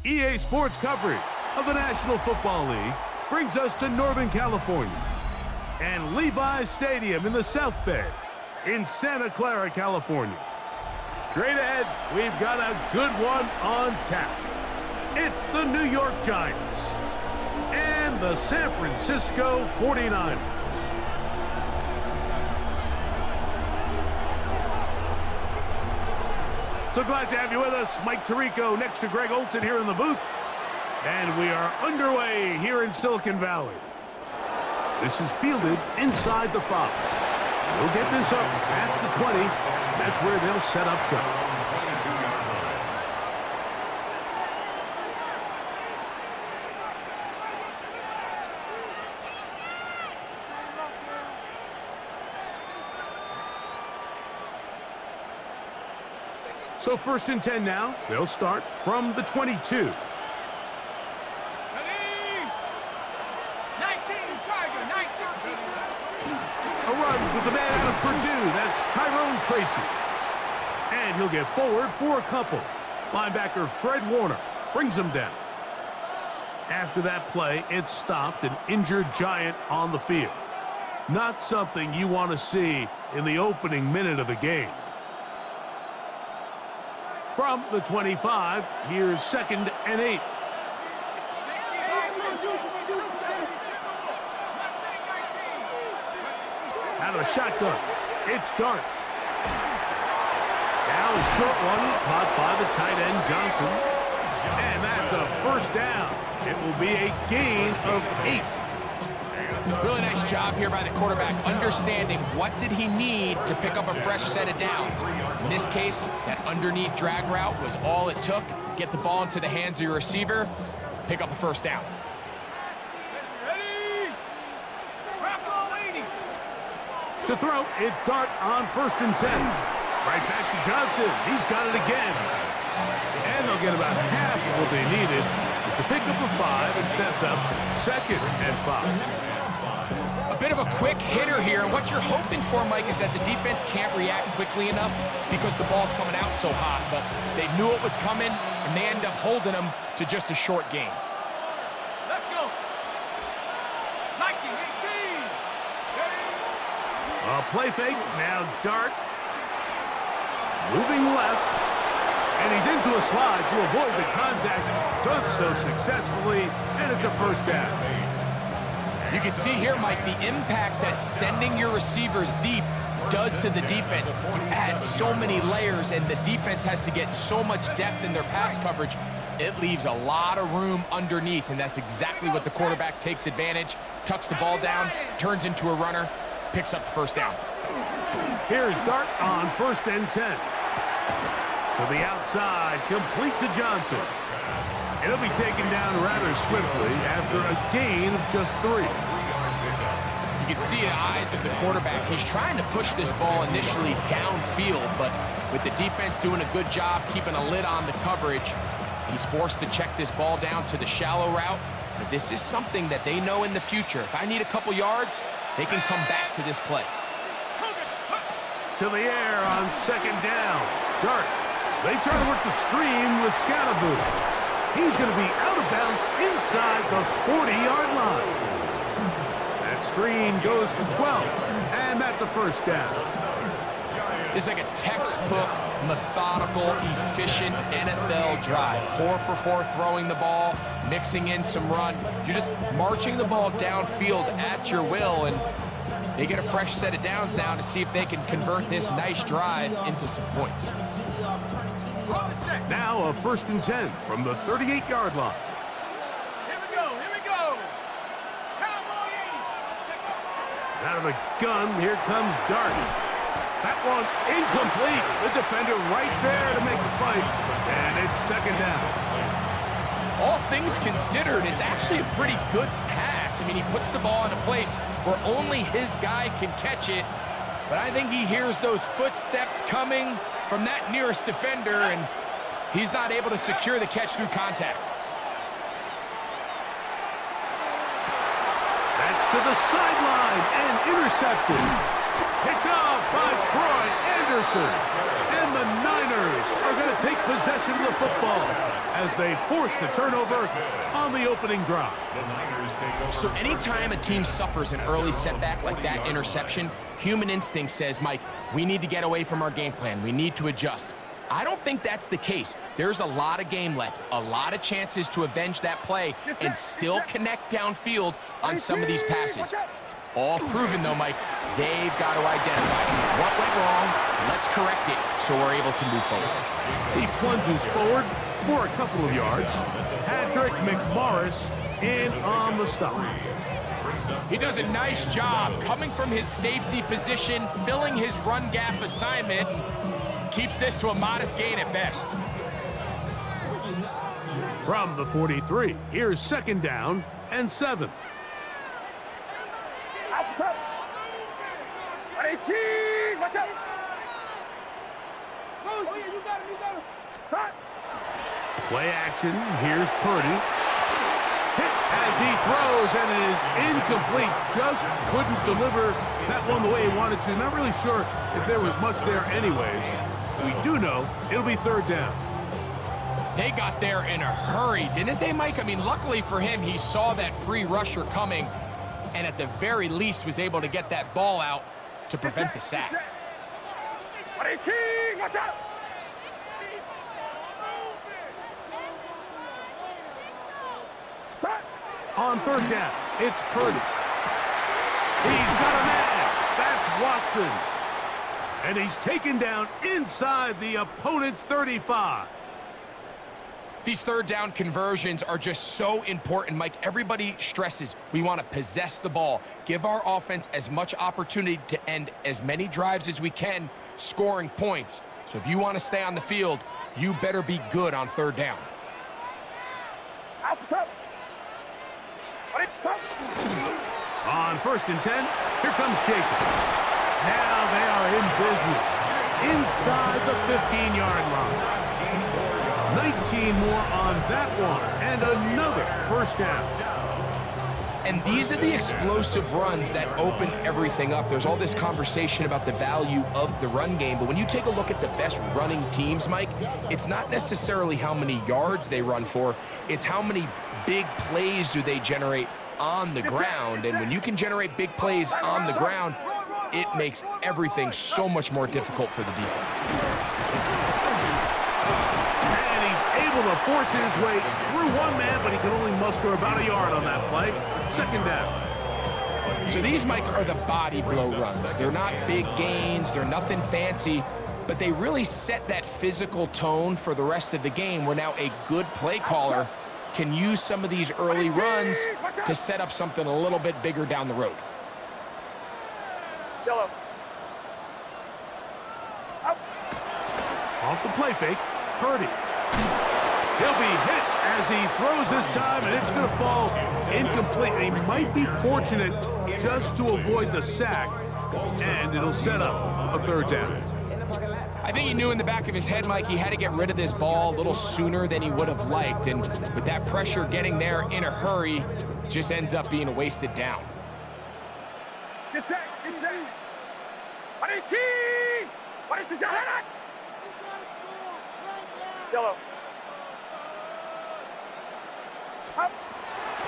EA Sports coverage of the National Football League brings us to Northern California and Levi's Stadium in the South Bay in Santa Clara, California. Straight ahead, we've got a good one on tap. It's the New York Giants and the San Francisco 49ers. So glad to have you with us. Mike Tirico next to Greg Olson here in the booth. And we are underway here in Silicon Valley. This is fielded inside the 5. We'll get this up past the 20. That's where they'll set up shop. So 1st and 10 now. They'll start from the 22. A run with the man out of Purdue. That's Tyrone Tracy. And he'll get forward for a couple. Linebacker Fred Warner brings him down. After that play, it stopped an injured Giant on the field. Not something you want to see in the opening minute of the game. From the 25, here's 2nd and 8. Out of a shotgun, it's Dart. Now a short one caught by the tight end Johnson. And that's a 1st down. It will be a gain of 8. Really nice job here by the quarterback, understanding what did he need to pick up a fresh set of downs. In this case, that underneath drag route was all it took. Get the ball into the hands of your receiver, pick up a 1st down. To throw, it's Dart on 1st and 10. Right back to Johnson. He's got it again. And they'll get about half of what they needed. It's a pickup of 5 and sets up 2nd and 5. A bit of a quick hitter here, and what you're hoping for, Mike, is that the defense can't react quickly enough because the ball's coming out so hot. But they knew it was coming, and they end up holding them to just a short gain. Let's go. 19-18. A play fake. Now Dart. Moving left. And he's into a slide to avoid the contact. Does so successfully, and it's a 1st down. You can see here, Mike, the impact that sending your receivers deep does to the defense. You add so many layers, and the defense has to get so much depth in their pass coverage. It leaves a lot of room underneath, and that's exactly what the quarterback takes advantage. Tucks the ball down, turns into a runner, picks up the 1st down. Here's Dart on 1st and 10. To the outside, complete to Johnson. It'll be taken down rather swiftly after a gain of just 3. You can see the eyes of the quarterback. He's trying to push this ball initially downfield, but with the defense doing a good job keeping a lid on the coverage, he's forced to check this ball down to the shallow route. But this is something that they know in the future. If I need a couple yards, they can come back to this play. To the air on 2nd down. Dart. They try to work the screen with Scatterboot. He's going to be out of bounds inside the 40-yard line. That screen goes for 12, and that's a 1st down. It's like a textbook, methodical, efficient NFL drive. 4 for 4 throwing the ball, mixing in some run. You're just marching the ball downfield at your will, and they get a fresh set of downs now to see if they can convert this nice drive into some points. Now a 1st and 10 from the 38-yard line. Here we go. Cowboys. Out of the gun, here comes Dart. That one incomplete. The defender right there to make the play. And it's second down. All things considered, it's actually a pretty good pass. I mean, he puts the ball in a place where only his guy can catch it. But I think he hears those footsteps coming from that nearest defender, and he's not able to secure the catch through contact. That's to the sideline and intercepted. Picked off by Troy Anderson. And the Niners are going to take possession of the football as they force the turnover on the opening drive. So anytime a team suffers an early setback like that interception, human instinct says, Mike, we need to get away from our game plan. We need to adjust. I don't think that's the case. There's a lot of game left, a lot of chances to avenge that play and still connect downfield on some of these passes. All proven, though, Mike, they've got to identify what went wrong. Let's correct it so we're able to move forward. He plunges forward for a couple of yards. Patrick McMorris in on the stop. He does a nice job coming from his safety position, filling his run gap assignment, and keeps this to a modest gain at best. From the 43, here's second down and 7. Watch out! 18! Watch out! Oh, yeah, you got him, you got him! Cut! Play action, here's Purdy. Hit as he throws, and it is incomplete. Just couldn't deliver that one the way he wanted to. Not really sure if there was much there anyways. We do know it'll be third down. They got there in a hurry, didn't they, Mike? I mean, luckily for him, he saw that free rusher coming, and at the very least was able to get that ball out to prevent the sack. 18! Watch out! On third down, it's Purdy. He's got a man. That's Watson. And he's taken down inside the opponent's 35. These third down conversions are just so important, Mike. Everybody stresses we want to possess the ball, give our offense as much opportunity to end as many drives as we can, scoring points. So if you want to stay on the field, you better be good on third down. On first and 10, here comes Jacobs. Now they are in business inside the 15-yard line. 19 more on that one, and another first down. And these are the explosive runs that open everything up. There's all this conversation about the value of the run game, but when you take a look at the best running teams, Mike, it's not necessarily how many yards they run for, it's how many big plays do they generate on the ground. And when you can generate big plays on the ground, it makes everything so much more difficult for the defense. And he's able to force his way through one man, but he can only muster about a yard on that play. Second down. So these, Mike, are the body blow runs. They're not big gains, they're nothing fancy, but they really set that physical tone for the rest of the game, where now a good play caller can use some of these early runs to set up something a little bit bigger down the road. Yellow. Off the play fake, Purdy. He'll be hit as he throws this time, and it's going to fall incomplete. And he might be fortunate just to avoid the sack, and it'll set up a third down. I think he knew in the back of his head, Mike, he had to get rid of this ball a little sooner than he would have liked. And with that pressure getting there in a hurry, just ends up being a wasted down. Get set, get set. 18! 18! Yellow.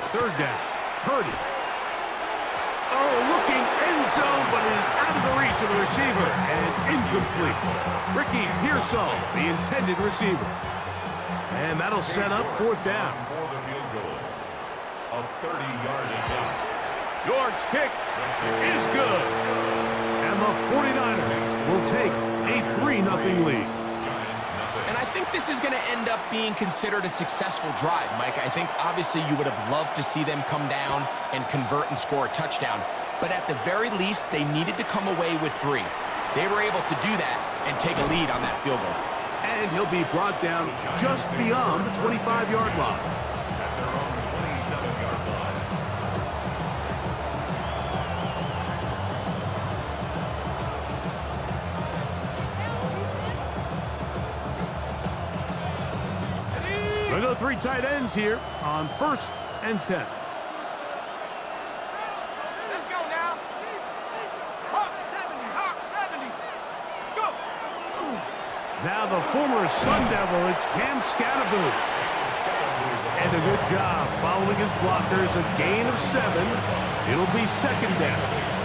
Third down, Purdy. Oh, looking end zone, but it is out of the reach of the receiver and incomplete. Ricky Pearsall, the intended receiver. And that'll set up fourth down. A 30-yard attempt. York's kick is good. And the 49ers will take a 3-0 lead. And I think this is going to end up being considered a successful drive, Mike. I think obviously you would have loved to see them come down and convert and score a touchdown. But at the very least, they needed to come away with 3. they were able to do that and take a lead on that field goal. And he'll be brought down just beyond the 25-yard line. At their own 27-yard line. We'll go 3 tight ends here on 1st and 10. Let's go now. Hawk 70, Hawk 70. Go. Now the former Sun Devil, it's Cam Scatterboo. And a good job following his blockers, a gain of 7. It'll be 2nd down.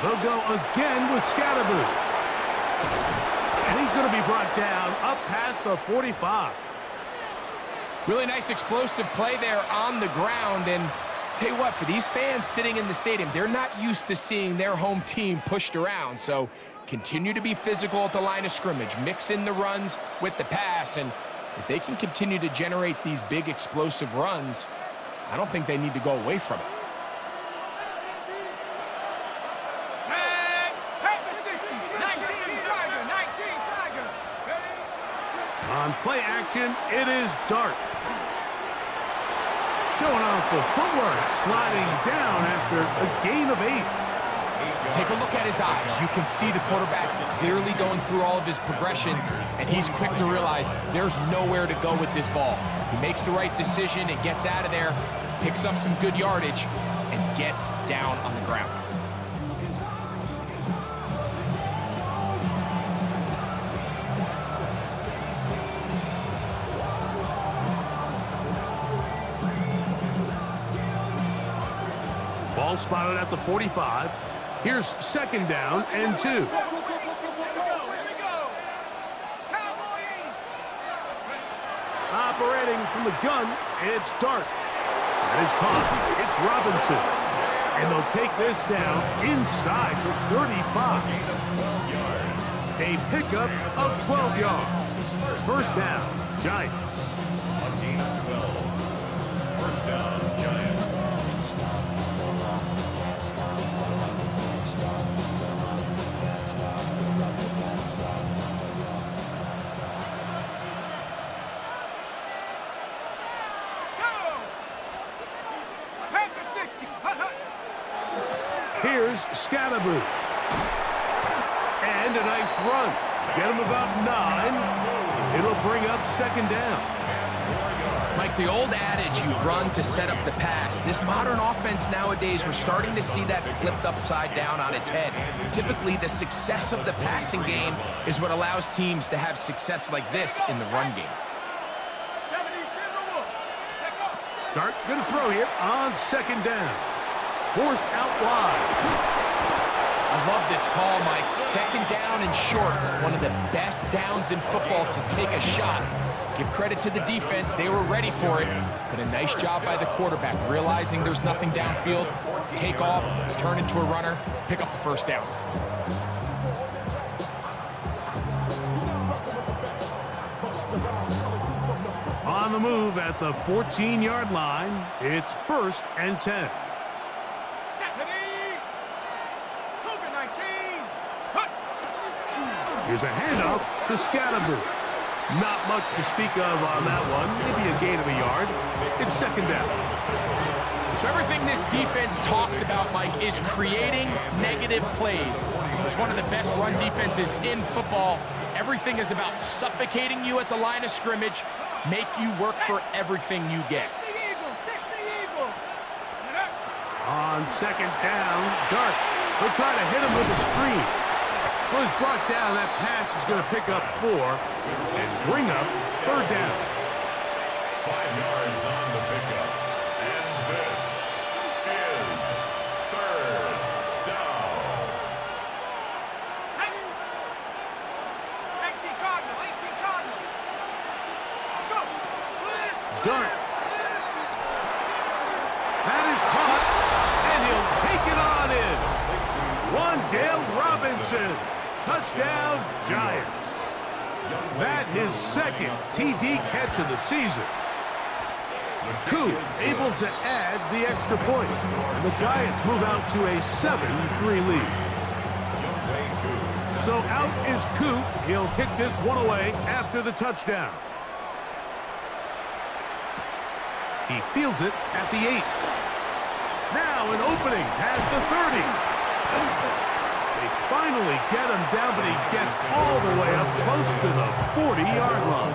They'll go again with Scatterboo. And he's going to be brought down up past the 45. Really nice explosive play there on the ground. And tell you what, for these fans sitting in the stadium, they're not used to seeing their home team pushed around. So continue to be physical at the line of scrimmage. Mix in the runs with the pass. And if they can continue to generate these big explosive runs, I don't think they need to go away from it. On play action, it is Dart. Showing off the footwork, sliding down after a gain of 8. Take a look at his eyes. You can see the quarterback clearly going through all of his progressions, and he's quick to realize there's nowhere to go with this ball. He makes the right decision and gets out of there, picks up some good yardage, and gets down on the ground. Ball spotted at the 45. Here's 2nd down and 2. Operating from the gun, it's Dart. That is caught. It's Robinson. And they'll take this down inside the 35. A pickup of 12 yards. 1st down, Giants. A gain of 12. 1st down, Giants. Here's Scatterboo. And a nice run. Get him about 9. It'll bring up 2nd down. Mike, the old adage, you run to set up the pass. This modern offense nowadays, we're starting to see that flipped upside down on its head. Typically, the success of the passing game is what allows teams to have success like this in the run game. Dart going to throw here on 2nd down. Forced out wide. I love this call, Mike. 2nd down and short. One of the best downs in football to take a shot. Give credit to the defense. They were ready for it. But a nice job by the quarterback, realizing there's nothing downfield. Take off, turn into a runner, pick up the 1st down. On the move at the 14-yard line, it's 1st and 10. Here's a handoff to Scatterboo. Not much to speak of on that one. Maybe a gain of a yard. It's 2nd down. So everything this defense talks about, Mike, is creating negative plays. It's one of the best run defenses in football. Everything is about suffocating you at the line of scrimmage, make you work for everything you get. On 2nd down, Dart. They'll try to hit him with a screen. Well, he's brought down. That pass is going to pick up 4 and bring up 3rd down. 5 yards on the pickup. And this is 3rd down. 18 Cardinal. Go. Dart. That is caught, and he'll take it on in. Wandale Robinson. Touchdown, Giants. That his second TD catch of the season. Koo able to add the extra point. And the Giants move out to a 7-3 lead. So out is Koo. He'll kick this one away after the touchdown. He fields it at the 8. Now an opening past the 30. They finally get him down, but he gets all the way up close to the 40-yard line.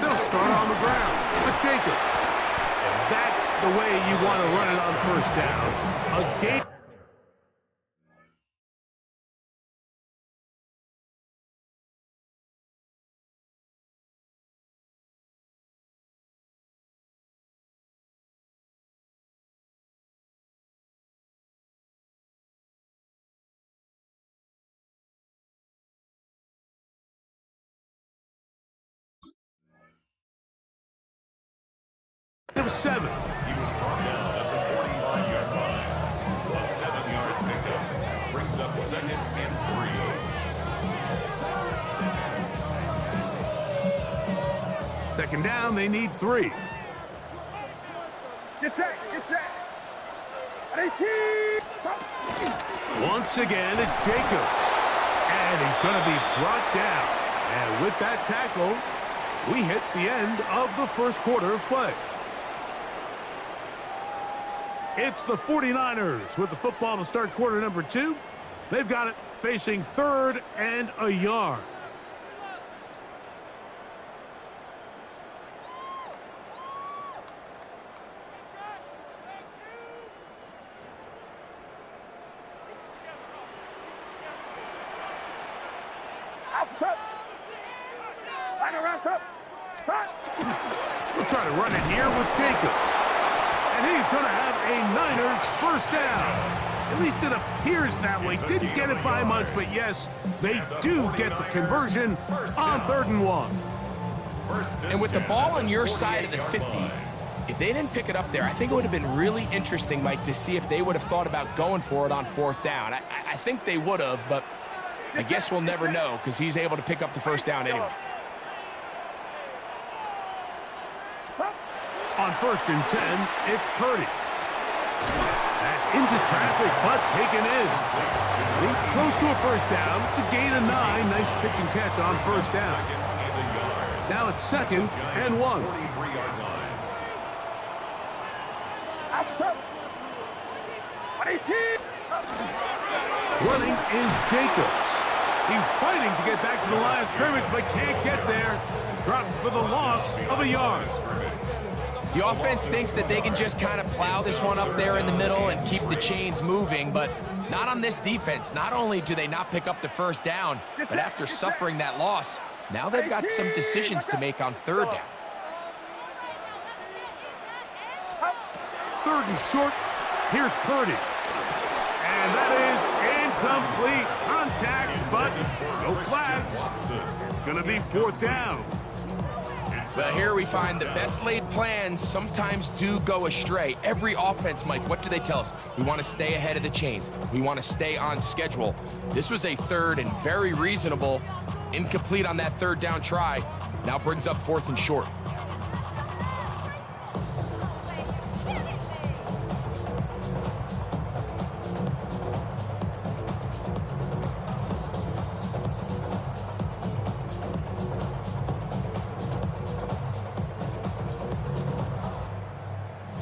They'll start on the ground with Jacobs. And that's the way you want to run it on first down. A game. Of 7. He was brought down at the 45-yard line. A 7-yard pickup brings up 2nd and 3. Second down, they need 3. Get set, get set. Once again, it's Jacobs. And he's going to be brought down. And with that tackle, we hit the end of the first quarter of play. It's the 49ers with the football to start quarter number 2. They've got it facing 3rd and a yard. We'll try to run it here with Jacobs. And he's going to have a Niners first down. At least it appears that way. Didn't get it by much, but yes, they do get the conversion on 3rd and 1. And with the ball on your side of the 50, if they didn't pick it up there, I think it would have been really interesting, Mike, to see if they would have thought about going for it on 4th down. I think they would have, but I guess we'll never know because he's able to pick up the first down anyway. On 1st and 10, it's Purdy. That's into traffic, but taken in. He's close to a first down. It's a gain of 9. Nice pitch and catch on first down. Now it's 2nd and 1. Running is Jacobs. He's fighting to get back to the line of scrimmage, but can't get there. Dropped for the loss of a yard. The offense thinks that they can just kind of plow this one up there in the middle and keep the chains moving, but not on this defense. Not only do they not pick up the first down, but after suffering that loss, now they've got some decisions to make on 3rd down. 3rd and short. Here's Purdy. And that is incomplete contact, but no flags. It's going to be 4th down. But here we find the best laid plans sometimes do go astray. Every offense, Mike, what do they tell us? We want to stay ahead of the chains. We want to stay on schedule. This was a 3rd and very reasonable. Incomplete on that 3rd down try. Now brings up 4th and short.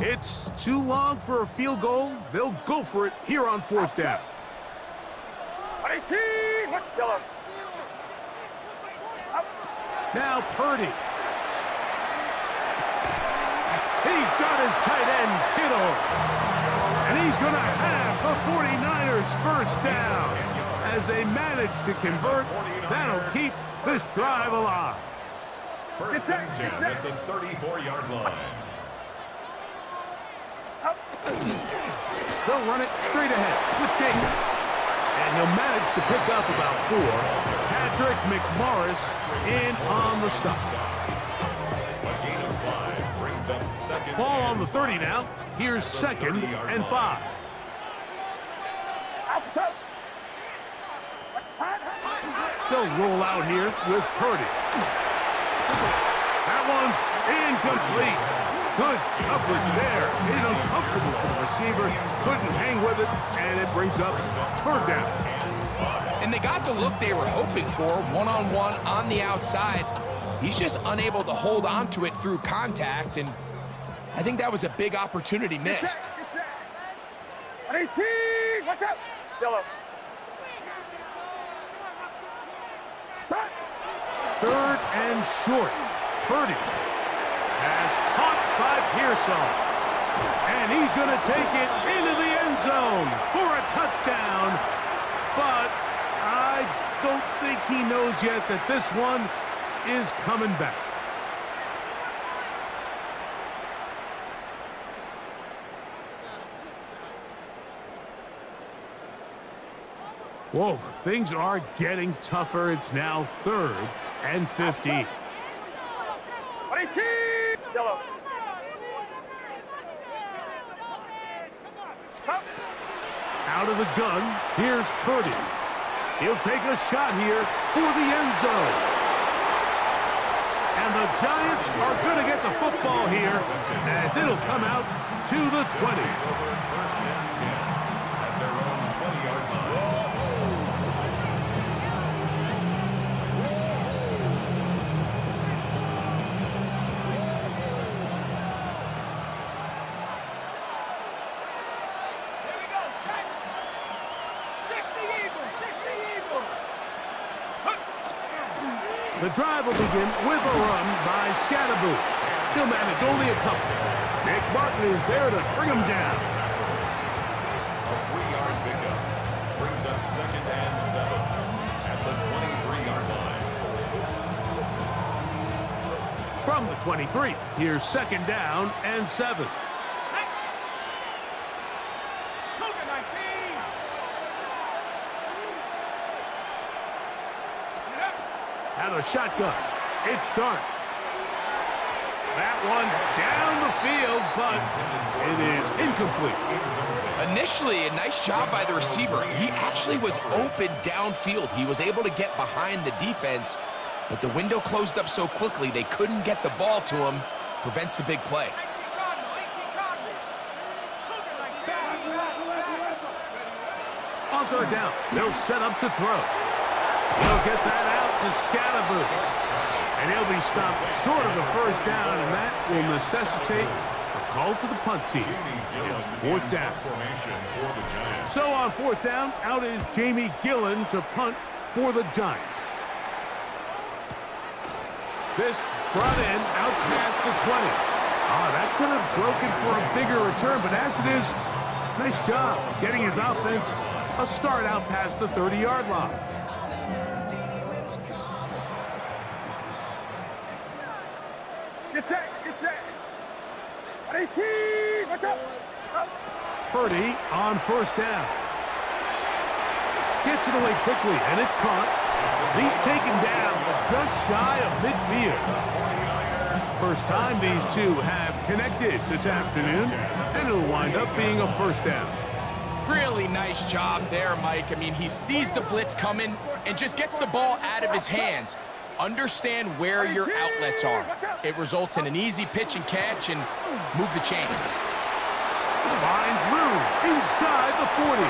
It's too long for a field goal. They'll go for it here on 4th down. Now Purdy. He's got his tight end, Kittle. And he's going to have the 49ers first down. As they manage to convert, that'll keep this drive alive. 1st and 10 at the 34-yard line. They'll run it straight ahead with Jacobs. And he'll manage yards to pick up about 4. Patrick McMorris in on the stop. A gain of 5 brings up second. Ball on the 30 now. Here's 2nd and 5. They'll roll out here with Purdy. That one's incomplete. Good coverage there. Made it uncomfortable for the receiver. Couldn't hang with it, and it brings up 3rd down. And they got the look they were hoping for, one-on-one on the outside. He's just unable to hold on to it through contact, and I think that was a big opportunity missed. 18, watch out! Yellow. 3rd and short. Purdy has caught by Pearsall. And he's going to take it into the end zone for a touchdown. But I don't think he knows yet that this one is coming back. Whoa, things are getting tougher. It's now 3rd and 15. 18, yellow. Out of the gun, here's Purdy. He'll take a shot here for the end zone. And the Giants are going to get the football here as it'll come out to the 20. First and 10 at their own 20-yard line. The drive will begin with a run by Scatterbo. He'll manage only a couple. Nick Martin is there to bring him down. A 3-yard pickup brings up 2nd and 7 at the 23-yard line. From the 23, here's 2nd down and 7. Out of shotgun. It's Dart. That one down the field, but it is incomplete. Initially, a nice job by the receiver. He actually was open downfield. He was able to get behind the defense, but the window closed up so quickly they couldn't get the ball to him. Prevents the big play. On 3rd down, they'll set up to throw. He'll get that out to Scatterbo. And he'll be stopped short of the 1st down, and that will necessitate a call to the punt team. It's 4th down. So on 4th down, out is Jamie Gillen to punt for the Giants. This brought in out past the 20. That could have broken for a bigger return, but as it is, nice job getting his offense a start out past the 30-yard line. Get set, get set. 18, watch out. Purdy on 1st down. Gets it away quickly, and it's caught. He's taken down just shy of midfield. First time these two have connected this afternoon, and it'll wind up being a 1st down. Really nice job there, Mike. I mean, he sees the blitz coming and just gets the ball out of his hands. Understand where your outlets are. It results in an easy pitch and catch and move the chains. Finds room inside the 40.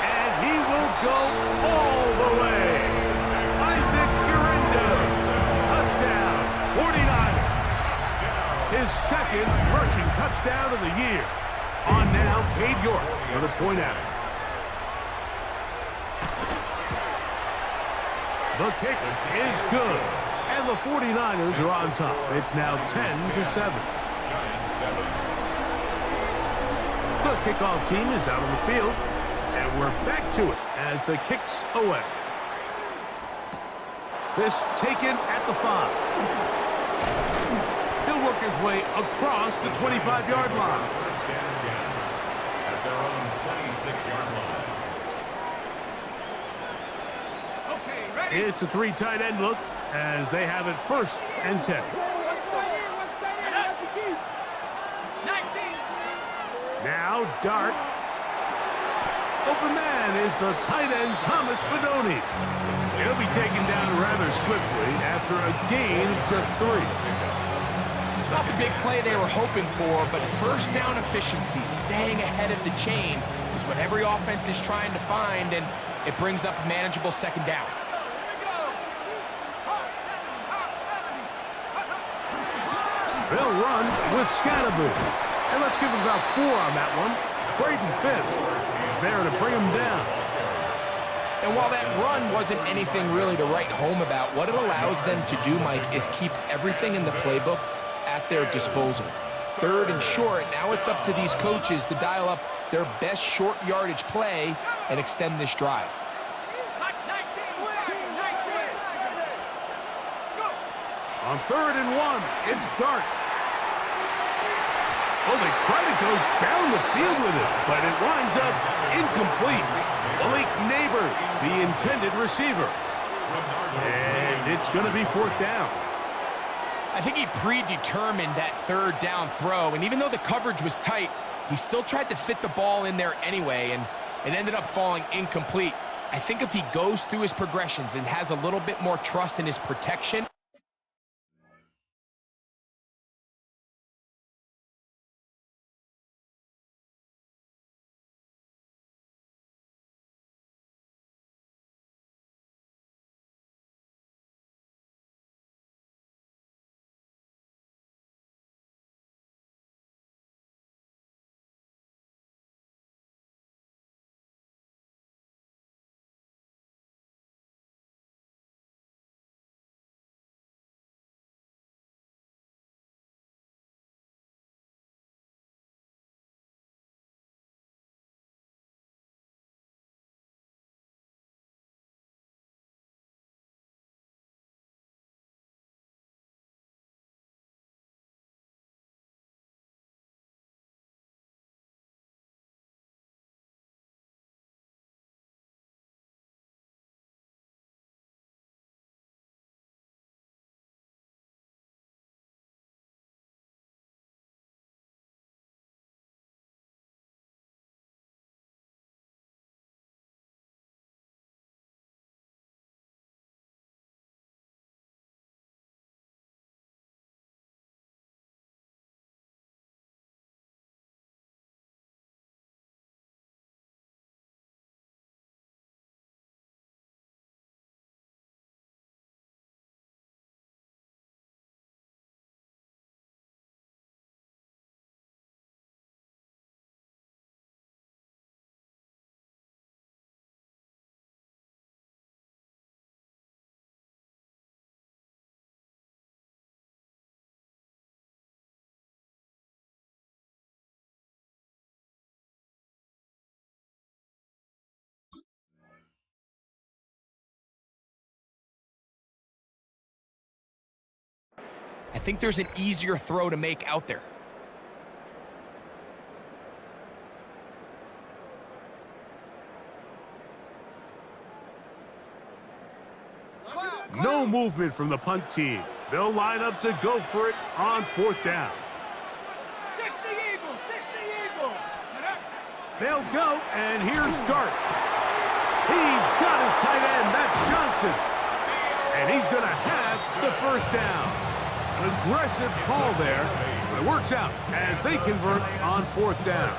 And he will go all the way. Isaac Guerrero. Touchdown, 49ers. His 2nd rushing touchdown of the year. On now, Cade York for the point after. The kick is good, and the 49ers are on top. It's now 10-7. The kickoff team is out on the field, and we're back to it as the kick's away. This taken at the 5. He'll work his way across the 25-yard line. First and 10 at their own 26-yard line. It's a 3 tight end look as they have it 1st and 10. 19. Now Dart. Open man is the tight end Thomas Fidone. He'll be taken down rather swiftly after a gain of just 3. It's not the big play they were hoping for, but first down efficiency, staying ahead of the chains, is what every offense is trying to find, and it brings up a manageable 2nd down. They'll run with Scatterboot. And let's give him about 4 on that one. Braden Fisk is there to bring him down. And while that run wasn't anything really to write home about, what it allows them to do, Mike, is keep everything in the playbook at their disposal. 3rd and short, now it's up to these coaches to dial up their best short yardage play and extend this drive. On 3rd and 1, it's Dart. Oh, they try to go down the field with it, but it winds up incomplete. Malik Neighbors, the intended receiver. And it's going to be 4th down. I think he predetermined that 3rd down throw, and even though the coverage was tight, he still tried to fit the ball in there anyway, and it ended up falling incomplete. I think if he goes through his progressions and has a little bit more trust in his protection, I think there's an easier throw to make out there. No movement from the punt team. They'll line up to go for it on 4th down. 60 Eagles, 60 Eagles. They'll go, and here's Dart. He's got his tight end, that's Johnson. And he's going to have the 1st down. An aggressive call there, but it works out as they convert on 4th down.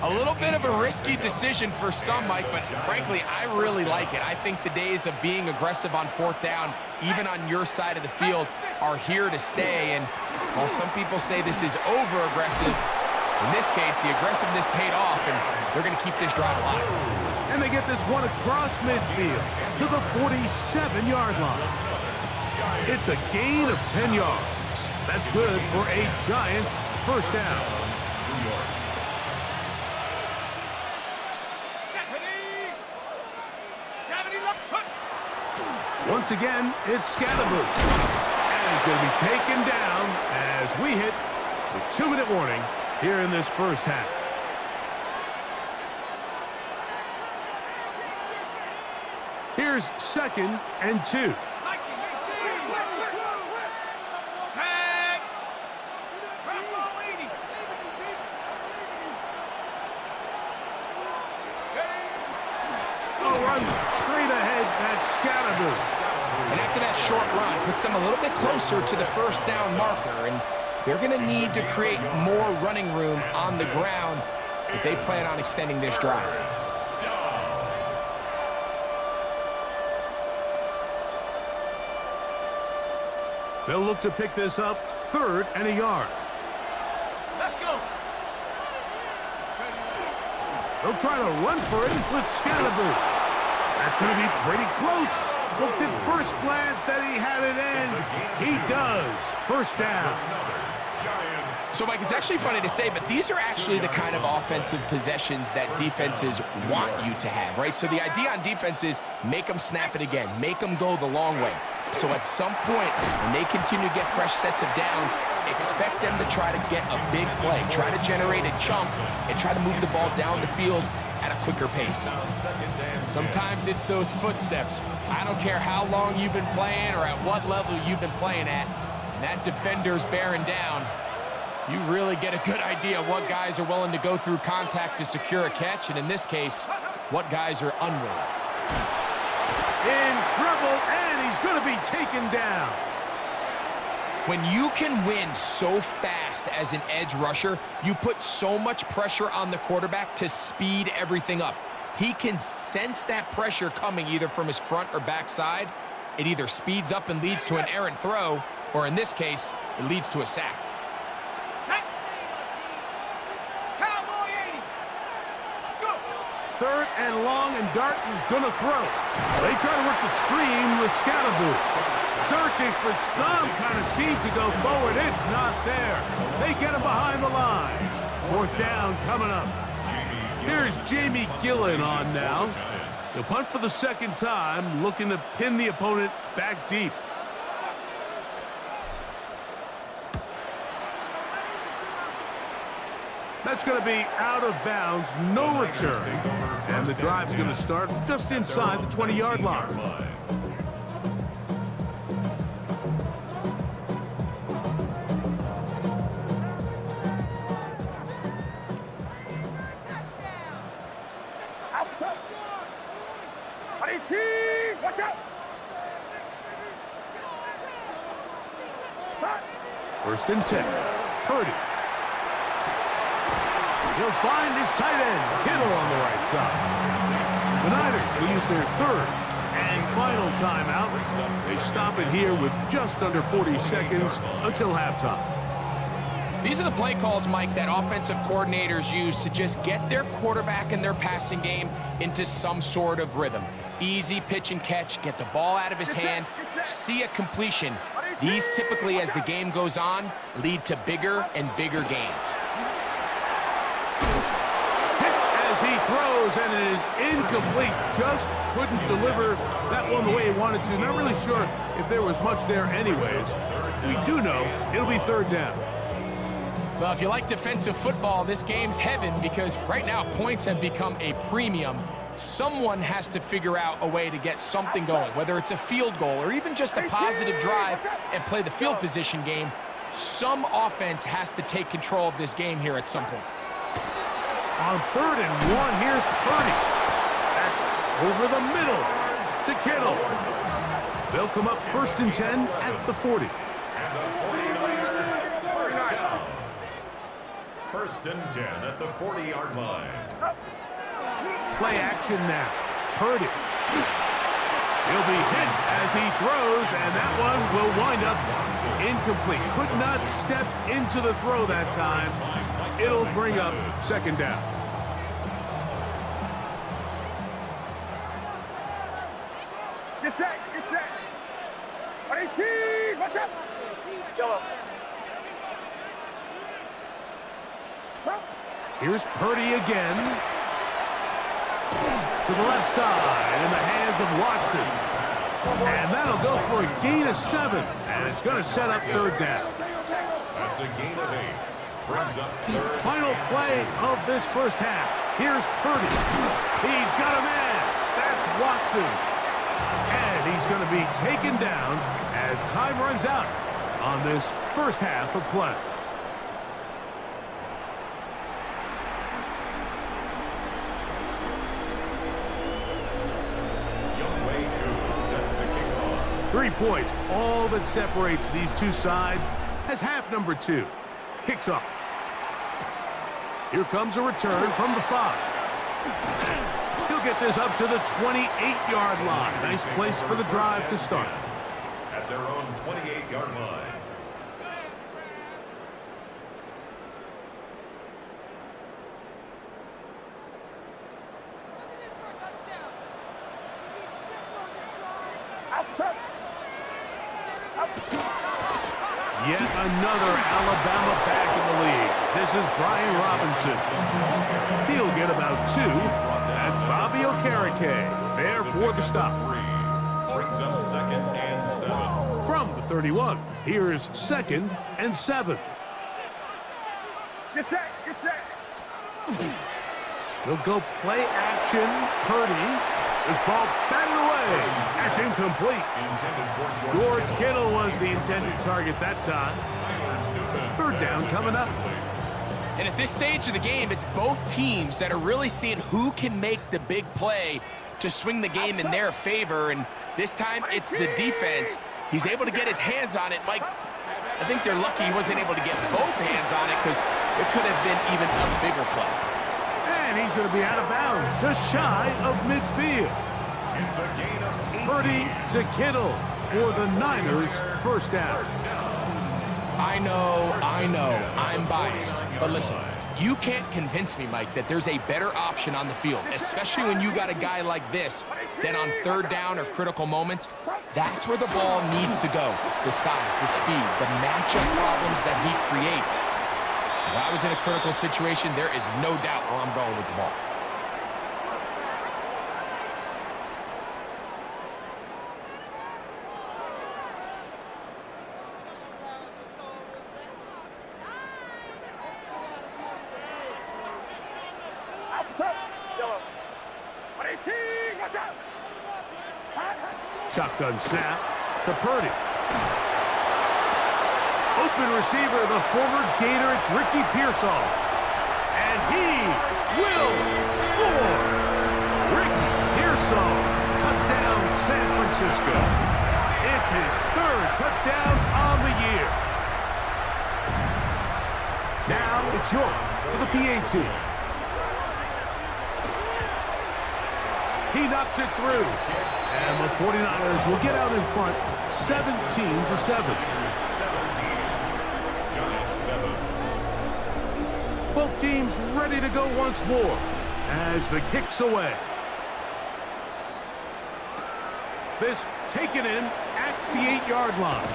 A little bit of a risky decision for some, Mike, but frankly, I really like it. I think the days of being aggressive on 4th down, even on your side of the field, are here to stay. And while some people say this is over-aggressive, in this case, the aggressiveness paid off, and they're going to keep this drive alive. And they get this one across midfield to the 47-yard line. It's a gain of 10 yards. That's good for a Giants 1st down. 70 left. Once again, it's Scatterboot. And he's going to be taken down as we hit the 2-minute warning here in this 1st half. Here's 2nd and 2. Run straight ahead, that's Scatterboo. And after that short run, puts them a little bit closer to the first down marker, and they're going to need to create more running room on the ground if they plan on extending this drive. They'll look to pick this up, 3rd and a yard. Let's go. They'll try to run for it with Scatterboo. That's going to be pretty close. Looked at first glance that he had it in. He does. First down. So, Mike, it's actually funny to say, but these are actually the kind of offensive possessions that defenses want you to have, right? So the idea on defense is make them snap it again, make them go the long way. So at some point, when they continue to get fresh sets of downs, expect them to try to get a big play, try to generate a chunk, and try to move the ball down the field at a quicker pace. Sometimes it's those footsteps. I don't care how long you've been playing or at what level you've been playing at, and that defender's bearing down. You really get a good idea what guys are willing to go through contact to secure a catch, and in this case, what guys are unwilling. In trouble, and he's going to be taken down. When you can win so fast as an edge rusher, you put so much pressure on the quarterback to speed everything up. He can sense that pressure coming either from his front or back side. It either speeds up and leads to an errant throw, or in this case, it leads to a sack. Cowboy 80. Go. 3rd and long, and Darton's going to throw. They try to work the screen with Scatterboo. Searching for some kind of seed to go forward. It's not there. They get him behind the line. 4th down coming up. Here's Jamie Gillen on now. He'll punt for the 2nd time, looking to pin the opponent back deep. That's going to be out of bounds, no return. And the drive's going to start just inside the 20-yard line. Watch out! 1st and 10. Purdy. He'll find his tight end, Kittle, on the right side. The Niners will use their 3rd and final timeout. They stop it here with just under 40 seconds until halftime. These are the play calls, Mike, that offensive coordinators use to just get their quarterback and their passing game into some sort of rhythm. Easy pitch and catch, get the ball out of his hand, see a completion. These typically, as the game goes on, lead to bigger and bigger gains. Hit as he throws, and it is incomplete. Just couldn't deliver that one the way he wanted to. Not really sure if there was much there anyways. We do know it'll be 3rd down. Well, if you like defensive football, this game's heaven because right now points have become a premium. Someone has to figure out a way to get something going, whether it's a field goal or even just a positive drive and play the field position game. Some offense has to take control of this game here at some point. On 3rd and 1, here's Purdy. That's over the middle to Kittle. They'll come up 1st and 10 at the 40. 1st and 10 at the 40-yard line. Play action now. Purdy. He'll be hit as he throws, and that one will wind up incomplete. Could not step into the throw that time. It'll bring up 2nd down. Get set, get set. 18, watch out. Go. Here's Purdy again. To the left side in the hands of Watson. And that'll go for a gain of 7. And it's going to set up 3rd down. That's a gain of 8. Brings up 3rd. Final play of this first half. Here's Purdy. He's got a man. That's Watson. He's going to be taken down as time runs out on this first half of play. Young Wei Koo set to kick off. 3 points, all that separates these two sides, as half number 2 kicks off. Here comes a return from the 5. He'll get this up to the 28-yard line. Nice place for the drive to start. At their own 28-yard line. Yet another Alabama back in the league. This is Brian Robinson. He'll get about 2. That's Bobby Okereke there for the stop. Brings up 2nd and 7. From the 31, here's 2nd and 7. Get set, get set. He'll go play action. Purdy. This ball batted away. That's incomplete. George Kittle was the intended target that time. 3rd down coming up. And at this stage of the game, it's both teams that are really seeing who can make the big play to swing the game in their favor. And this time, it's the defense. He's able to get his hands on it. Mike, I think they're lucky he wasn't able to get both hands on it because it could have been even a bigger play. And he's going to be out of bounds, just shy of midfield. It's a gain of 18. Purdy to Kittle for the Niners' first down. I know, I'm biased. But listen, you can't convince me, Mike, that there's a better option on the field, especially when you got a guy like this, than on 3rd down or critical moments. That's where the ball needs to go. The size, the speed, the matchup problems that he creates. If I was in a critical situation, there is no doubt where I'm going with the ball. Shotgun snap to Purdy. Open receiver, the former Gator, it's Ricky Pearsall. And he will score. Rick Pearsall, touchdown San Francisco. It's his 3rd touchdown on the year. Now it's York for the PAT. He knocks it through. And the 49ers will get out in front 17-7. Both teams ready to go once more as the kick's away. This taken in at the 8-yard line.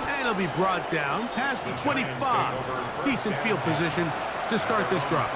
And it'll be brought down past the 25. Decent field position to start this drive.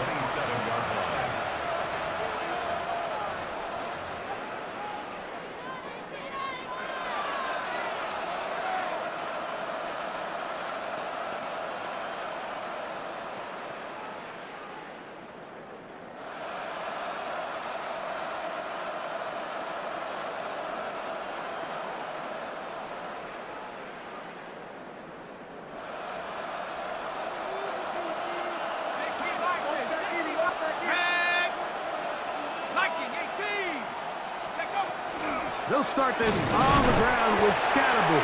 They'll start this on the ground with Scatterboot.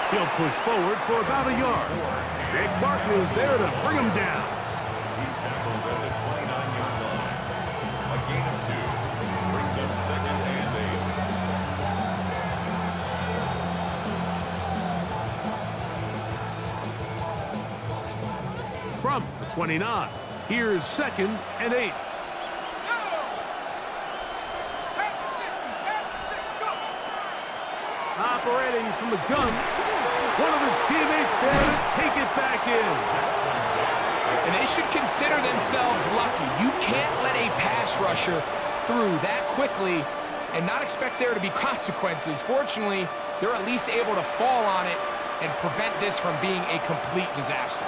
He'll push forward for about a yard. Nick Martin is there to bring him down. He's tackled at the 29-yard line. A gain of 2. Brings up 2nd and 8. From the 29, here's 2nd and 8. Operating from the gun, one of his teammates there to take it back in. And they should consider themselves lucky. You can't let a pass rusher through that quickly and not expect there to be consequences. Fortunately, they're at least able to fall on it and prevent this from being a complete disaster.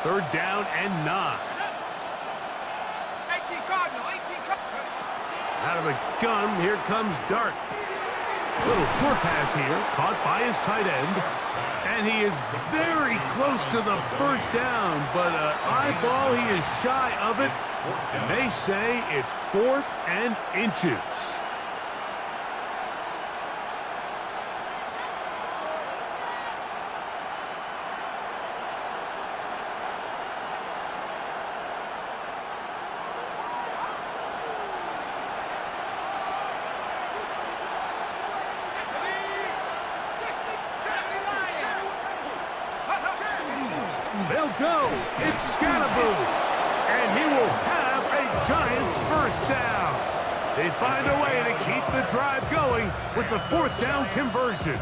3rd down and 9. 18 Cardinal, 18 Cardinal. Out of the gun, here comes Dart. Little short pass here, caught by his tight end. And he is very close to the first down, but eyeball, he is shy of it. And they say it's 4th and inches. They'll go. It's Scatterboo. And he will have a Giants first down. They find a way to keep the drive going with the 4th down conversion.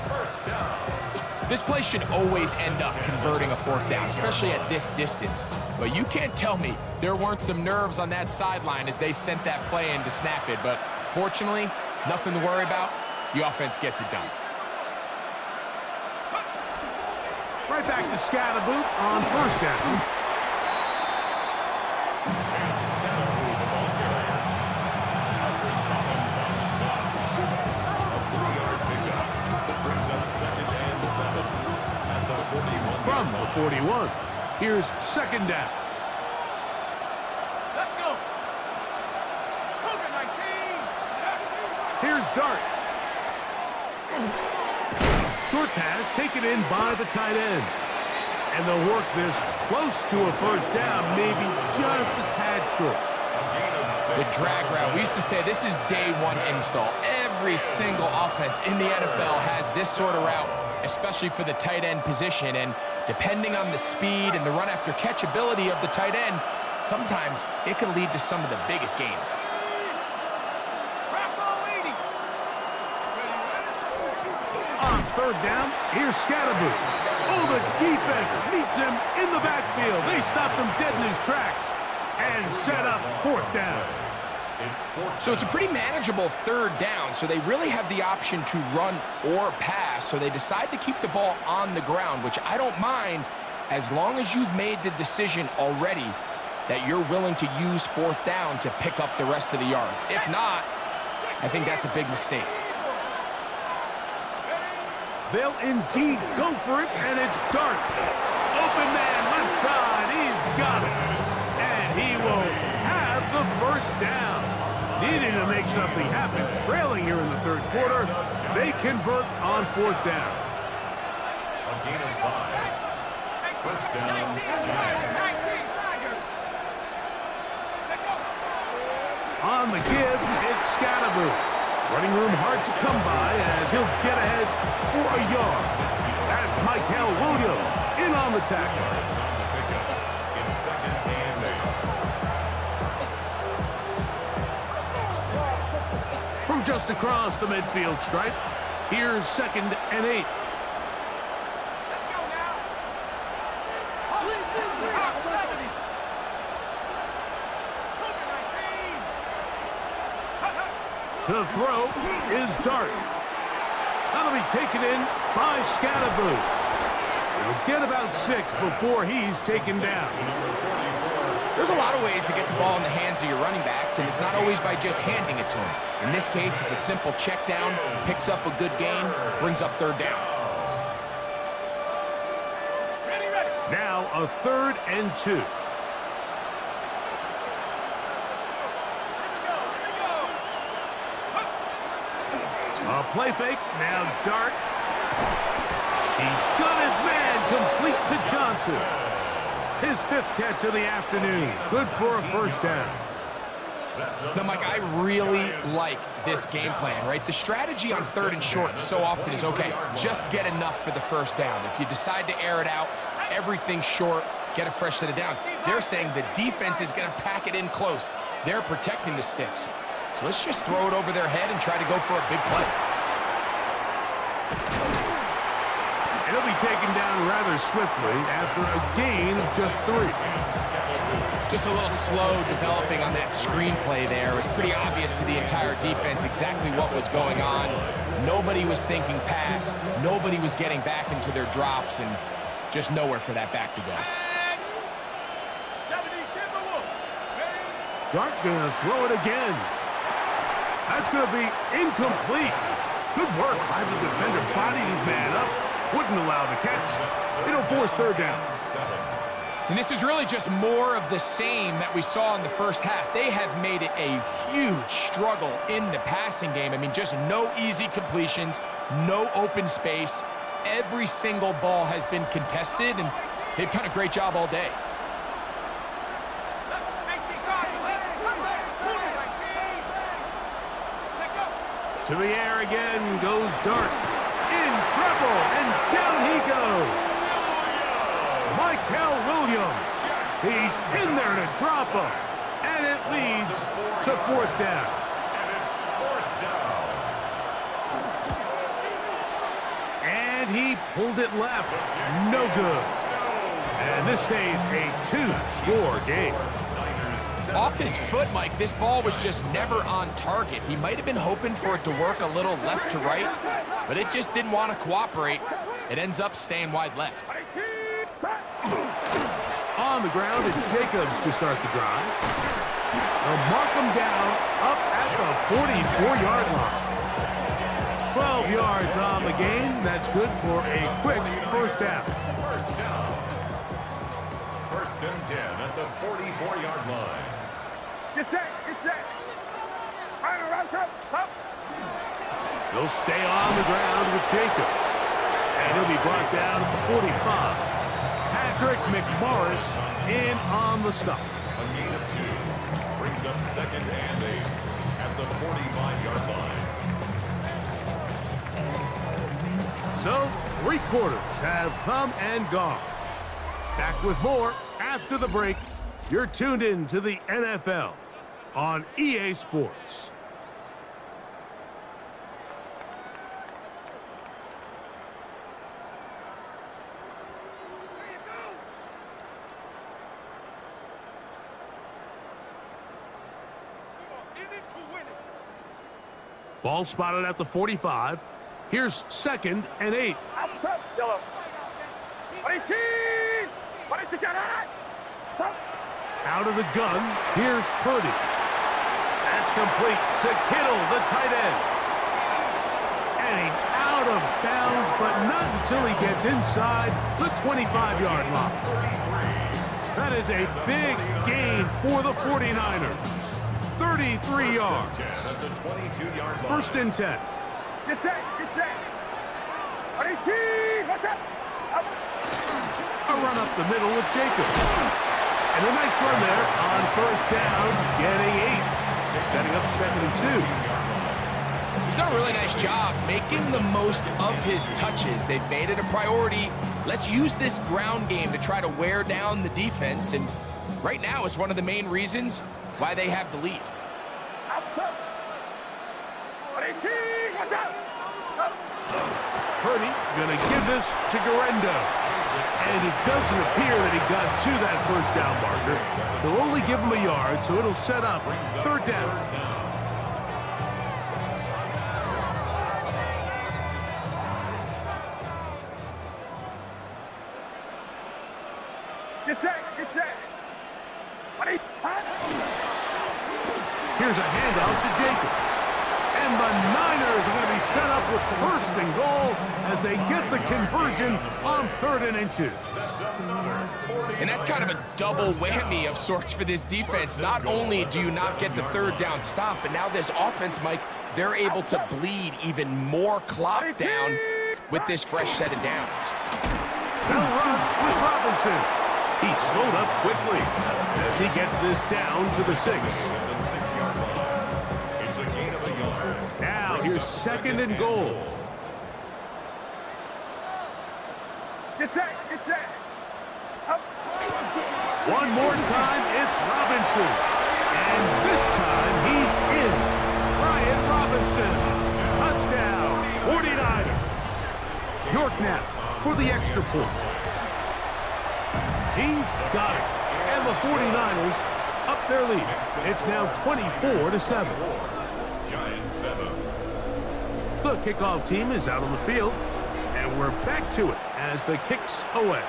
This play should always end up converting a 4th down, especially at this distance. But you can't tell me there weren't some nerves on that sideline as they sent that play in to snap it. But fortunately, nothing to worry about. The offense gets it done. Right back to Scatterboo on first down. From the 41, here's 2nd down. Let's go. Cougar 19. Here's Dart. Short pass taken in by the tight end. And they'll work this close to a first down, maybe just a tad short. The drag route. We used to say this is day one install. Every single offense in the NFL has this sort of route, especially for the tight end position. And depending on the speed and the run after catch ability of the tight end, sometimes it can lead to some of the biggest gains. On 3rd down, here's Scatterboo. Oh, the defense meets him in the backfield. They stopped him dead in his tracks and set up 4th down. So it's a pretty manageable 3rd down, so they really have the option to run or pass, so they decide to keep the ball on the ground, which I don't mind as long as you've made the decision already that you're willing to use 4th down to pick up the rest of the yards. If not, I think that's a big mistake. They'll indeed go for it, and it's Dart. Open man, left side, he's got it. And he will have the first down. Needing to make something happen, trailing here in the 3rd quarter, they convert on 4th down. A gain of 5. First down, Giants. On the give, it's Scatterboo. Running room hard to come by as he'll get ahead for a yard. That's Michael Williams in on the tackle. It's 2nd and 8. From just across the midfield stripe, here's 2nd and 8. Let's go now. Hawk 70. Cougar 19. To throw is Dart. That'll be taken in by Scatterboo. He'll get about 6 before he's taken down. There's a lot of ways to get the ball in the hands of your running backs, and it's not always by just handing it to them. In this case, it's a simple check down, picks up a good gain, brings up 3rd down. Ready, ready. Now a 3rd and 2. A play fake, now Dart. He's got his man complete to Johnson. His 5th catch of the afternoon. Good for a first down. Now, Mike, I really like this game plan, right? The strategy on 3rd and short so often is, okay, just get enough for the first down. If you decide to air it out, everything short, get a fresh set of downs. They're saying the defense is going to pack it in close. They're protecting the sticks. So let's just throw it over their head and try to go for a big play. He'll be taken down rather swiftly after a gain of just 3. Just a little slow developing on that screenplay there. It was pretty obvious to the entire defense exactly what was going on. Nobody was thinking pass. Nobody was getting back into their drops, and just nowhere for that back to go. 70 Timberwolves. Dart gonna throw it again. That's gonna be incomplete. Good work by the defender. Bodied his man up. Wouldn't allow the catch. It'll force third down. And this is really just more of the same that we saw in the first half. They have made it a huge struggle in the passing game. I mean, just no easy completions, no open space. Every single ball has been contested, and they've done a great job all day. To the air again goes Dart. In trouble, and down he goes. Michael Williams. He's in there to drop him. And it leads to fourth down. And it's fourth down. And he pulled it left. No good. And this stays a two-score game. Off his foot, Mike, this ball was just never on target. He might have been hoping for it to work a little left to right, but it just didn't want to cooperate. It ends up staying wide left. On the ground, it's Jacobs to start the drive. They'll mark him down up at the 44-yard line. 12 yards on the game. That's good for a quick first down. First down. First and 10 at the 44-yard line. Get set, get set. Stop. They'll stay on the ground with Jacobs. And he'll be brought down at the 45. Patrick McMorris in on the stop. A gain of 2 brings up second and 8 at the 45-yard line. So, 3 quarters have come and gone. Back with more after the break. You're tuned in to the NFL on EA Sports. Ball spotted at the 45. Here's second and 8. Out of the gun, here's Purdy. That's complete to Kittle, the tight end. And he's out of bounds, but not until he gets inside the 25-yard line. That is a big gain for the 49ers. 33 yards. First and 10. Get set, get set. What's up? A run up the middle with Jacobs. And a nice run there on first down, getting 8. Setting up 2nd and 2. He's done a really nice job making the most of his touches. They've made it a priority. Let's use this ground game to try to wear down the defense. And right now, it's one of the main reasons why they have the lead. Purdy gonna give this to Garendo. And it doesn't appear that he got to that first down marker. They'll only give him a yard, so it'll set up third down. Get set, get set. Here's a handoff to Jacobs. And the Niners are going to be set up with first and goal as they get the conversion on 3rd and 2. And that's kind of a double whammy of sorts for this defense. Not only do you not get the third down stop, but now this offense, Mike, they're able to bleed even more clock down with this fresh set of downs. They'll run with Robinson. He slowed up quickly as he gets this down to the 6. Now here's 2nd and goal. Get set, get set. One more time, it's Robinson. And this time, he's in. Brian Robinson. Touchdown, 49ers. York now for the extra point. He's got it. And the 49ers up their lead. It's now 24-7. Giants 7. The kickoff team is out on the field. And we're back to it as the kick's away.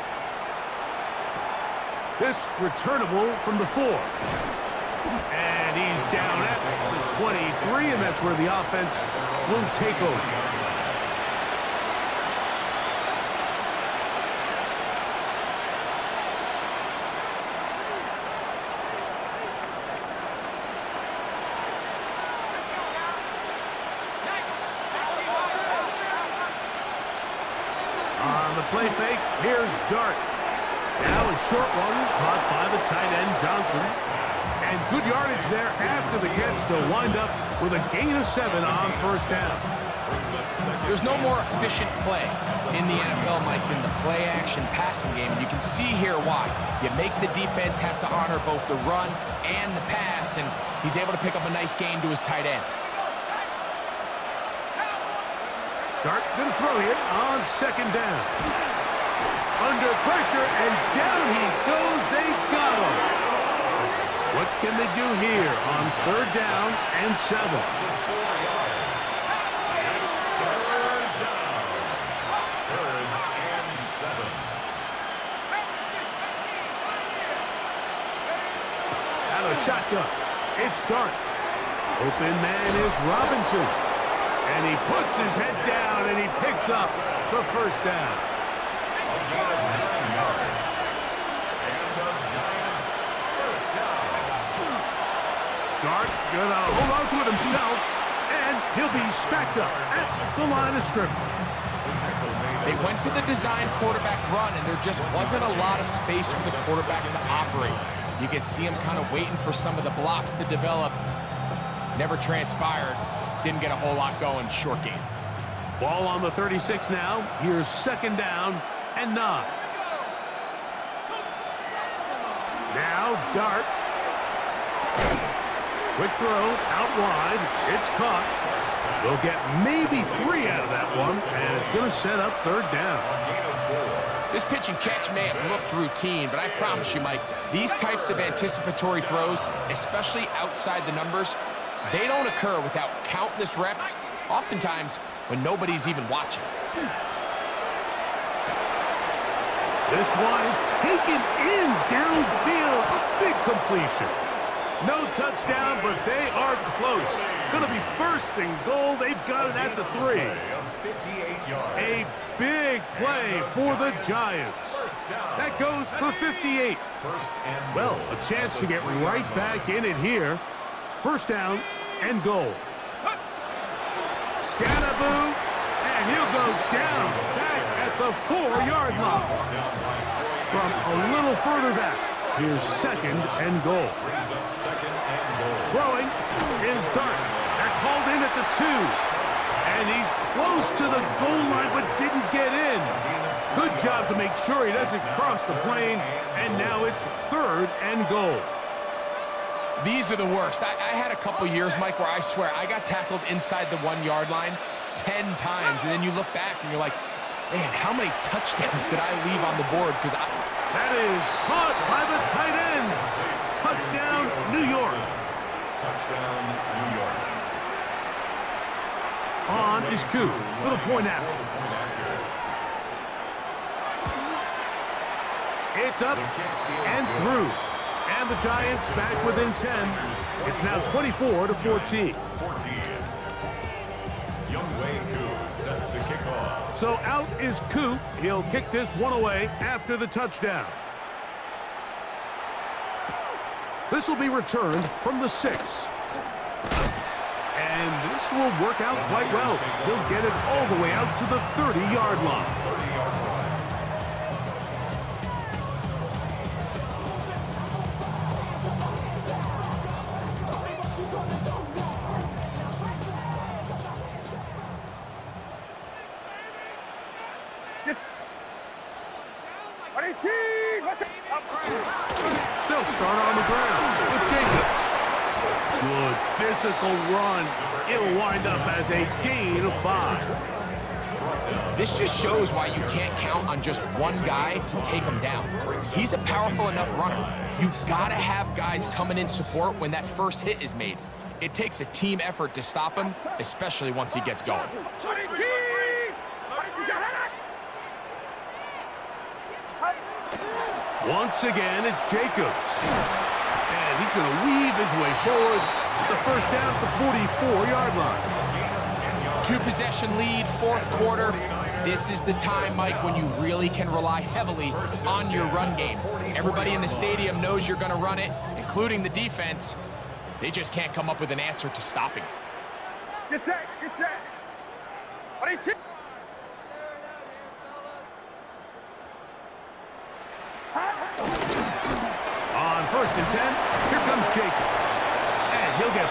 This returnable from the 4. And he's down at the 23, and that's where the offense will take over. play fake. Here's Dart. Now a short one caught by the tight end Johnson. And good yardage there after the catch to wind up with a gain of 7 on first down. There's no more efficient play in the NFL, Mike, than the play-action passing game. You can see here why. You make the defense have to honor both the run and the pass, and he's able to pick up a nice gain to his tight end. Dart gonna throw here on second down. Under pressure, and down he goes. They got him. What can they do here on third down and 7? Out of shotgun, it's Dart. Open man is Robinson. And he puts his head down and he picks up the first down. Dart gonna hold on to it himself, and he'll be stacked up at the line of scrimmage. They went to the design quarterback run, and there just wasn't a lot of space for the quarterback to operate. You could see him kind of waiting for some of the blocks to develop. Never transpired. Didn't get a whole lot going. Short game. Ball on the 36 now. Here's second down and 9. Now Dart. Quick throw out wide. It's caught. They'll get maybe 3 out of that one, and it's going to set up third down. This pitch and catch may have looked routine, but I promise you, Mike, these types of anticipatory throws, especially outside the numbers, they don't occur without countless reps, oftentimes when nobody's even watching. This one is taken in downfield. A big completion. No touchdown, but they are close. Going to be first and goal. They've got it at the 3. A big play for the Giants. That goes for 58. Well, a chance to get right back in it here. First down and goal. Scannaboo, and he'll go down back at the 4-yard line. From a little further back, here's second and goal. Throwing is Dart. That's hauled in at the 2. And he's close to the goal line but didn't get in. Good job to make sure he doesn't cross the plane. And now it's third and goal. These are the worst. I had a couple years, Mike, where I swear I got tackled inside the 1-yard line 10 times. And then you look back and you're like, man, how many touchdowns did I leave on the board? Because that is caught by the tight end. Touchdown, New York. Touchdown, New York. On is Koo for the point after. It's up and through. And the Giants back within 10. It's now 24-14. Younghoe Koo set to kick off. So out is Koo. He'll kick this one away after the touchdown. This will be returned from the 6. And this will work out quite well. He'll get it all the way out to the 30-yard line. They'll start on the ground with Jacobs. Good physical run. It'll wind up as a gain of 5. this just shows why you can't count on just one guy to take him down. He's a powerful enough runner. You've got to have guys coming in support when that first hit is made. It takes a team effort to stop him, especially once he gets going. Once again, it's Jacobs. And he's going to weave his way forward. It's a first down at the 44-yard line. 2-possession lead, fourth quarter. This is the time, Mike, when you really can rely heavily on your run game. Everybody in the stadium knows you're going to run it, including the defense. They just can't come up with an answer to stopping it. Get set, get set.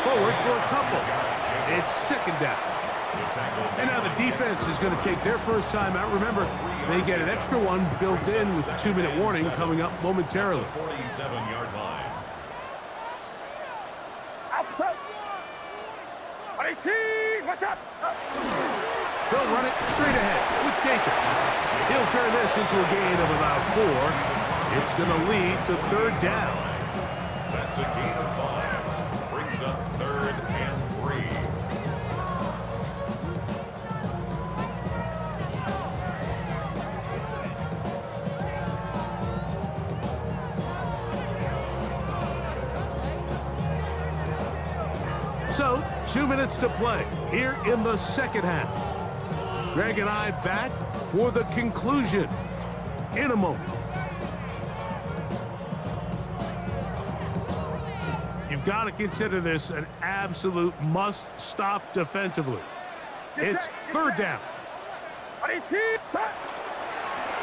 forward for a couple. It's second down. And now the defense is going to take their first time out. Remember, they get an extra one built in with a 2-minute warning coming up momentarily. 47-yard line. Outside. 18, watch out. They'll run it straight ahead with Jacobs. He'll turn this into a gain of about 4. It's going to lead to third down. That's a gain of 5. Brings up 3rd and 3. So, 2 minutes to play here in the second half. Greg and I back for the conclusion in a moment. You've got to consider this an absolute must-stop defensively. It's third down. 18,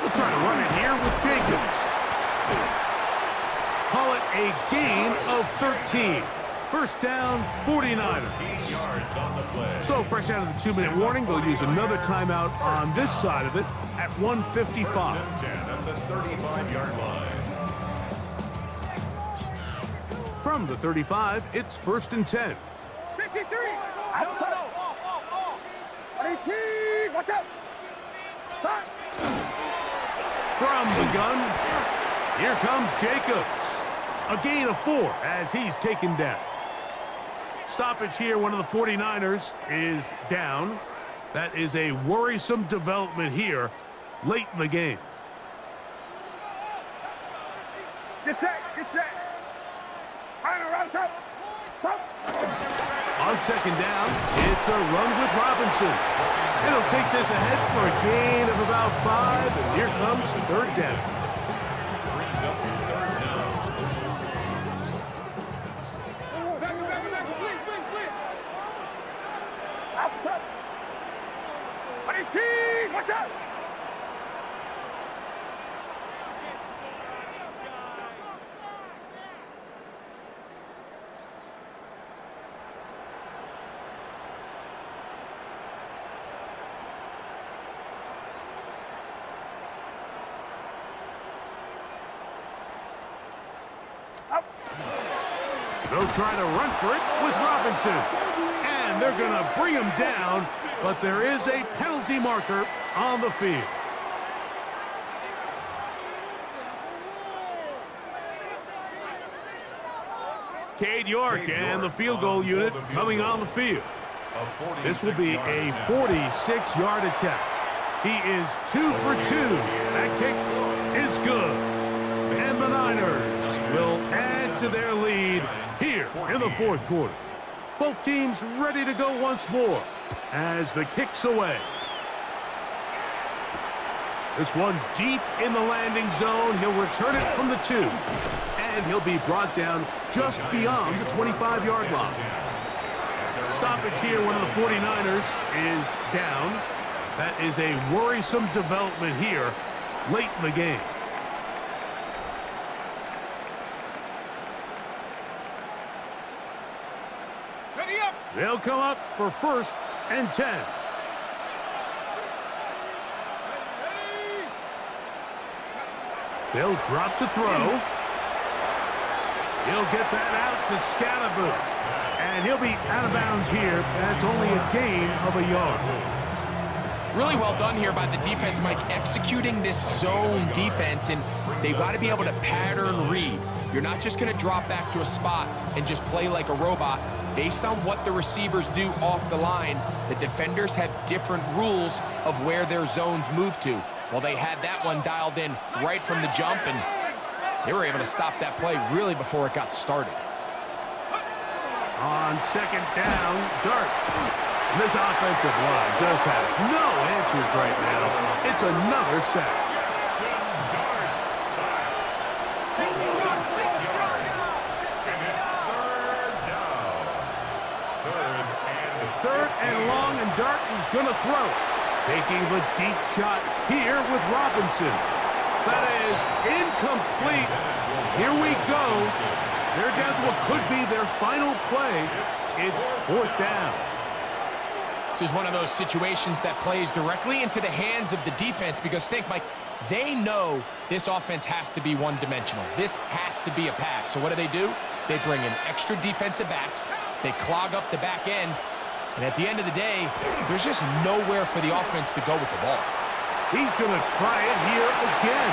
We'll try to run it here with Jacobs. Call it a gain of 13. First down, 49ers. 15 yards on the play. So fresh out of the 2-minute warning, they'll use another timeout on this side of it at 1:55. 10 at the 35-yard line. From the 35, it's 1st and 10. 53, outside. 18, watch out. From the gun, here comes Jacobs. A gain of 4 as he's taken down. Stoppage here, one of the 49ers is down. That is a worrisome development here late in the game. Get set, get set. Final round up. Stop. On second down, it's a run with Robinson. It'll take this ahead for a gain of about 5, and here comes third down. Brings up 3rd down. Outside. 18, watch out. They'll try to run for it with Robinson. And they're going to bring him down, but there is a penalty marker on the field. Cade York and the field goal unit coming on the field. This will be a 46-yard attack. He is 2 for 2. That kick is good. And the Niners will add to their lead here in the fourth quarter. Both teams ready to go once more as the kick's away. This one deep in the landing zone. He'll return it from the 2. And he'll be brought down just beyond the 25-yard line. Stoppage here, one of the 49ers is down. That is a worrisome development here late in the game. Ready up. They'll come up for 1st and 10. They'll drop to throw. He'll get that out to Scatterboot. And he'll be out of bounds here. That's only a gain of a yard. Really well done here by the defense, Mike, executing this zone defense, and they've got to be able to pattern read. You're not just going to drop back to a spot and just play like a robot. Based on what the receivers do off the line, the defenders have different rules of where their zones move to. Well, they had that one dialed in right from the jump, and they were able to stop that play really before it got started. On second down, Dart. And this offensive line just has no answers right now. It's another sack. Third and long, and Dart is going to throw. Taking the deep shot here with Robinson. That is incomplete. Here we go. They're down to what could be their final play. It's 4th down. This is one of those situations that plays directly into the hands of the defense because think, Mike, they know this offense has to be one-dimensional. This has to be a pass. So what do? They bring in extra defensive backs. They clog up the back end. And at the end of the day, there's just nowhere for the offense to go with the ball. He's going to try it here again.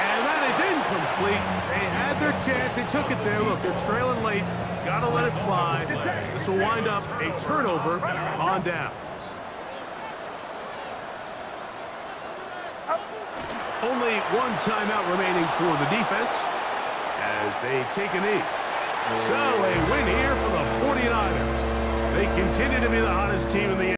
And that is incomplete. They had their chance. They took it there. Look, they're trailing late. Got to let it fly. This will wind up a turnover on downs. Only one timeout remaining for the defense as they take a knee. So a win here for the 49ers. They continue to be the hottest team in the